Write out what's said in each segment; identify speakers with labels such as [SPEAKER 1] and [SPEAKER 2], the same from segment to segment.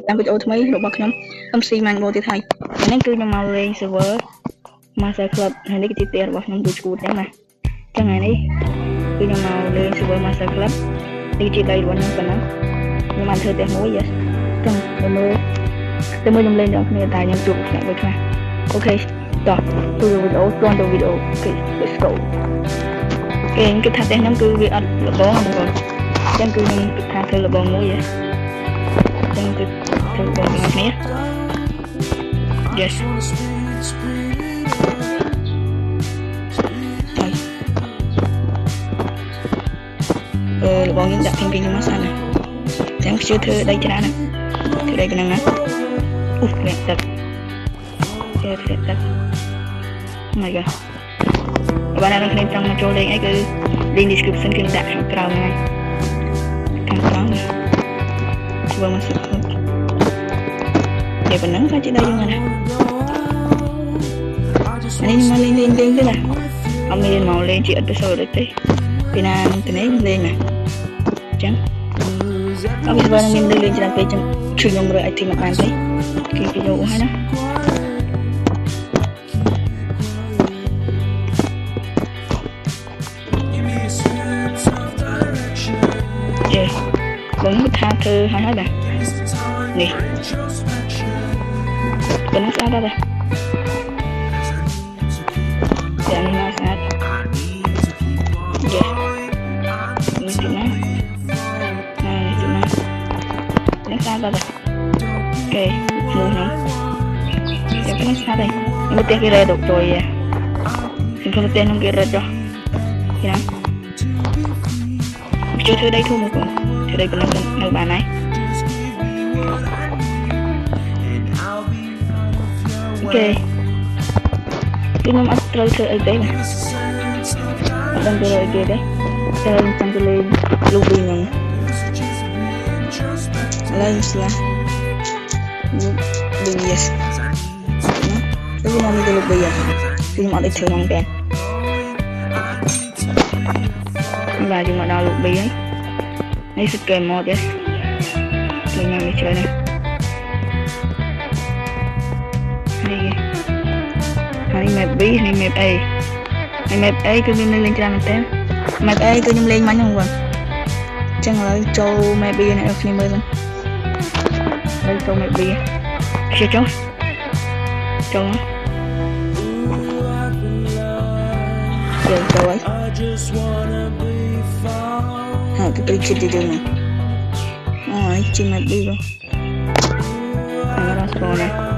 [SPEAKER 1] តាមវីដេអូថ្មីរបស់ខ្ញុំ MC Mango ទៀតហើយនេះគឺខ្ញុំមកលេង server Master Club ហើយនេះគឺជាផ្ទះរបស់ខ្ញុំដូចឈួតចឹងណាចឹងថ្ងៃនេះគឺខ្ញុំមកលេង server Master Club នេះជាដីរបស់ខ្ញុំប៉ុណ្ណឹងខ្ញុំបានធ្វើផ្ទះមួយចឹងទៅមើលខ្ញុំលេងដល់គ្នាតែខ្ញុំជួបគ្នាមួយខ្លះអូខេតោះទៅវីដេអូទាន់ទៅវីដេអូ let's go គេគិតថាផ្ទះខ្ញុំគឺវាអត់លបងបងចឹងគឺខ្ញុំគិតថាធ្វើលបងមួយចឹងគឺធ្វើបងគ្នា yes លបងខ្ញុំដាក់ពីខ្ញុំមកសិនណាចឹងខ្ញុំធ្វើដីច្រើនណាធ្វើដីប៉ុណ្ណឹងណាអូធ្លាក់ទឹកធ្លាក់ទឹក my god បើអ្នកនរគ្នាចង់មកចូលលេងអីគឺ link description ខ្ញុំដាក់ខាងក្រោមហ្នឹងខាងក្រោមធ្វើមកសិនតែប៉ុណ្ណឹងក៏ជាដីយើងណានេះខ្ញុំមកលេងទេណាអត់មានមកលេងជាអេពីសូតទេពីណាទៅនេះលេងណាចឹងអត់មានមានលេងច្រើនពេកចឹងជួយខ្ញុំរើ item មកបានទេគេយកហើយណាបងថាធ្វើហើយបាទនេះប៉ុណ្ណឹងស្អាតដែរយ៉ាងនេះស្អាតយេនេះទីណានេះទីណានេះស្អាតដែរអូខេនោះខ្ញុំយ៉ាងនេះស្អាតដែរមកទេគេរ៉េដុកជួយខ្ញុំទៅខ្ញុំគេរ៉េចុះគេណាជួយធ្វើដីធំមកបងធ្វើដីប៉ុណ្ណឹងនៅបានហើយអូខេខ្ញុំអត់ត្រូវធ្វើអីទេណាអត់ដឹងធ្វើអីទេតែខ្ញុំចង់ទៅលេងលូប៊ីហ្នឹងឡើយស្លាលូប៊ី yes ទៅខ្ញុំមកលូប៊ីខ្ញុំអត់ឲ្យធ្វើហ្នឹងទេបាទយើងមកដល់លូប៊ីហើយនេះគឺ game mode ទេលេងមកនេះច្រើនណាស់ហើយ map B ហើយ map A ហើយ map A គឺមានលេងច្រើនមែនតើ map A គឺខ្ញុំលេងមកហ្នឹងបងអញ្ចឹងឥឡូវចូល map B អ្នកនរគ្នាមើលសិនហើយចូល map B ចូលចូលហើយហើយទៅជិះទៅយើងណាអូយជិះ map B បងហើយរត់ស្រួលណាស់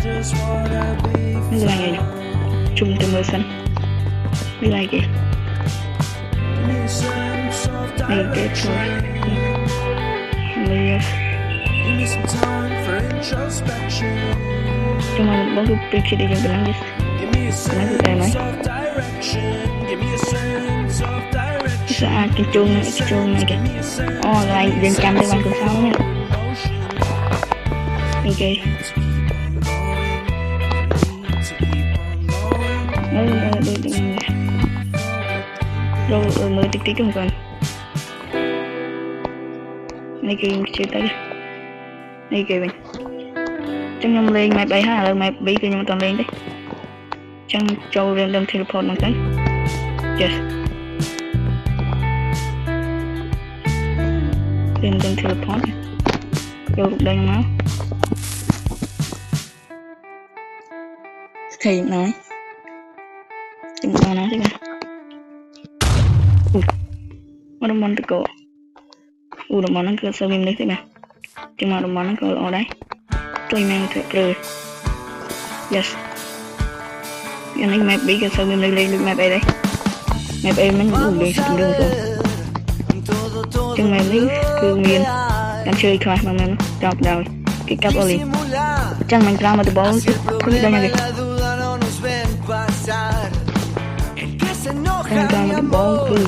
[SPEAKER 1] នេះឡើងឯងជុំទៅមើលសិននេះឡើងគេនេះគេជួយនេះជុំមកបងទៅពីជិះទៅយើងទៅឡើងនេះណាគឺតែមកស្អាតគេជុំនេះគេអូឡើងយើងចាំទៅបានកសោនេះនេះគេមើលតិចហ្នឹងគាត់នេះគេជិះទៅនេះគេវិញចឹងខ្ញុំលេង map A ហើយឥឡូវ map B គឺខ្ញុំអត់លេងទេចឹងចូល random teleport ហ្នឹងទៅ yes random teleport ចូលរូបដៃមកស្ថិតណាស់ចឹងដល់ណាទេមកតំបន់តកោតំបន់ហ្នឹងគឺសើមាននេះទេណាចឹងមកតំបន់ហ្នឹងក៏ល្អដែរជួយមែនធ្វើព្រឺ yes យ៉ាងនេះ map B ក៏សើមានលេងដូច map A ដែរ map A មិនលេងស្ទើរទៅចឹង map នេះគឺមានតាមជួយខ្លះមកមែនចប់ដល់គេកាប់អលីចឹងមិនក្រៅមកដបលគឺដល់យ៉ាងនេះខាងតាមដបលគឺ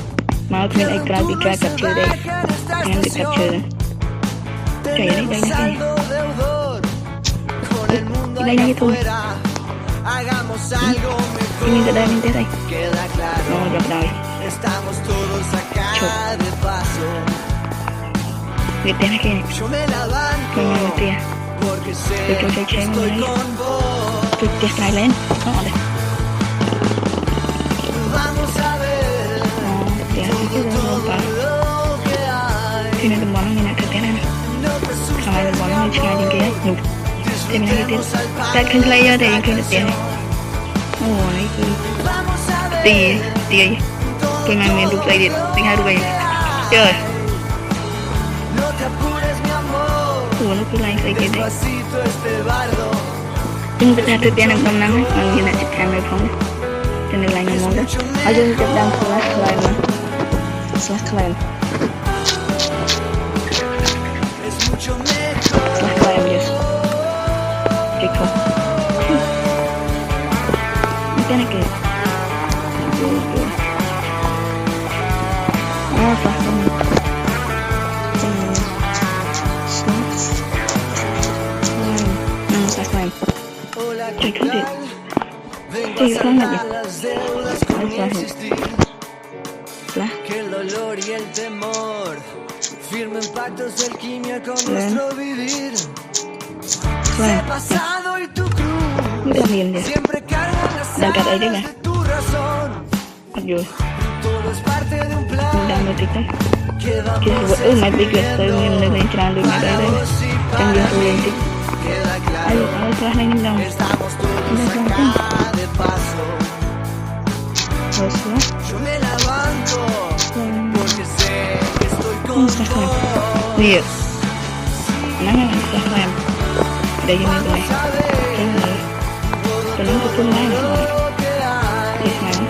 [SPEAKER 1] មកគ្មានអីក្រៅពីការកាប់ឈើដែរខ្ញុំទៅកាប់ឈើចៃនេះដៃនេះធំini te da mi te dai no yo dai chụp việc tên này kia tôi cho chơi chơi này tôi test cái lên nó ở đây để cái rồi vào khi này tụi bọn mình lại thực tế này sau này tụi bọn mình chơi những cái nhục thì mình hay cái kênh player thì những cái tiền này ôi cái tì tôi mang mình đục dây điện tính hai đục dây chơi ủa nó cứ like cái đấy nhưng bây giờ tôi tiền em không nắng mà như là chụp hàng này không cho nên lại nhiều món đó ở dưới chụp đang slash lại mà slash lại yes cái không cái này kìa slash không Chơi thú điện Chơi không là gì Đấy là Lên Mới làm hiền vậy Đang cắt ấy đấy nè Mặc dù Mình đang nói tích đấy Chứ mày biết việc tôi mình lên trang được ngày đây Trong dân tôi lên tích Ayo, kelas mainin dong. Udah kelihatan. Terus lah. Instagram. Lihat. Mana Instagram? Ada yang ini nih. Ini. Kalian tuh main. Yes, main.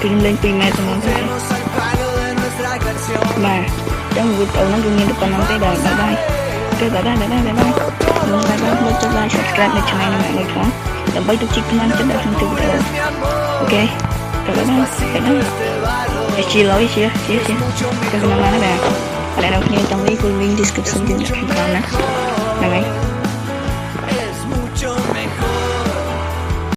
[SPEAKER 1] Kirim lên email teman-teman. Nah. Trong video tàu nó ghi nhận được còn nằm tay đời bye bye. Ok bye bye. Đừng quên cho like subscribe để channel này mọi người đừng bay được chiếc teman chất lượng trong video. Ok bye bye. Để chia lỗi chia cái phần nào nó bạn. Ở đây đâu như trong link description trên YouTube nè. Này